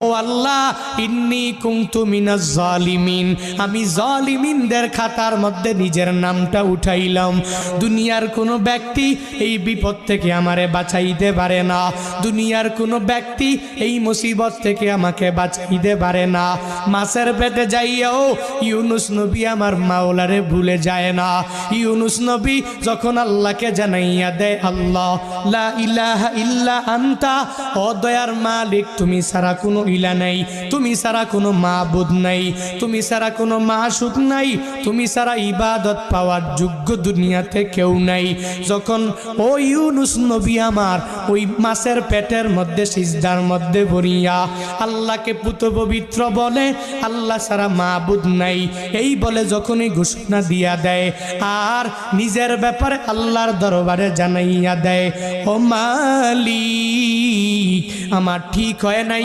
ও আল্লাহ ইন্নী কুনতু মিনাজ জালিমিন, আমি জালিমিনদের খাতার মধ্যে নিজের নামটা উঠাইলাম। দুনিয়ার কোনো ব্যক্তি এই বিপদ থেকে আমারে বাঁচাইতে পারে না, দুনিয়ার কোনো ব্যক্তি এই মুসিবত থেকে আমাকে বাঁচাইতে পারে না। মাছের পেটে যাইয়াও ইউনুস নবী আমার মাওলারে ভুলে যায় না। ইউনুস নবী যখন আল্লাহকে জানাইয়া দেয়, আল্লাহ লা ইলাহা ইল্লা আনতা, ও দয়ার মালিক তুমি ছাড়া কোনো ইলা নাই, তুমি ছাড়া কোনো মাবুদ নাই, তুমি ছাড়া কোনো মাসুক নাই, তুমি ছাড়া ইবাদত পাওয়ার যোগ্য দুনিয়াতে কেউ নাই। যখন ও ইউনুস নবী আমার ওই মাছের পেটের মধ্যে সিজদার মধ্যে পড়িয়া আল্লাহকে পুত পবিত্র বলে, আল্লাহ ছাড়া মাবুদ নাই এই বলে যখনই ঘোষণা দিয়া দেয় আর নিজের ব্যাপারে আল্লাহর দরবারে জানাইয়া দেয়, ও মালিক আমার ঠিক হয় নাই।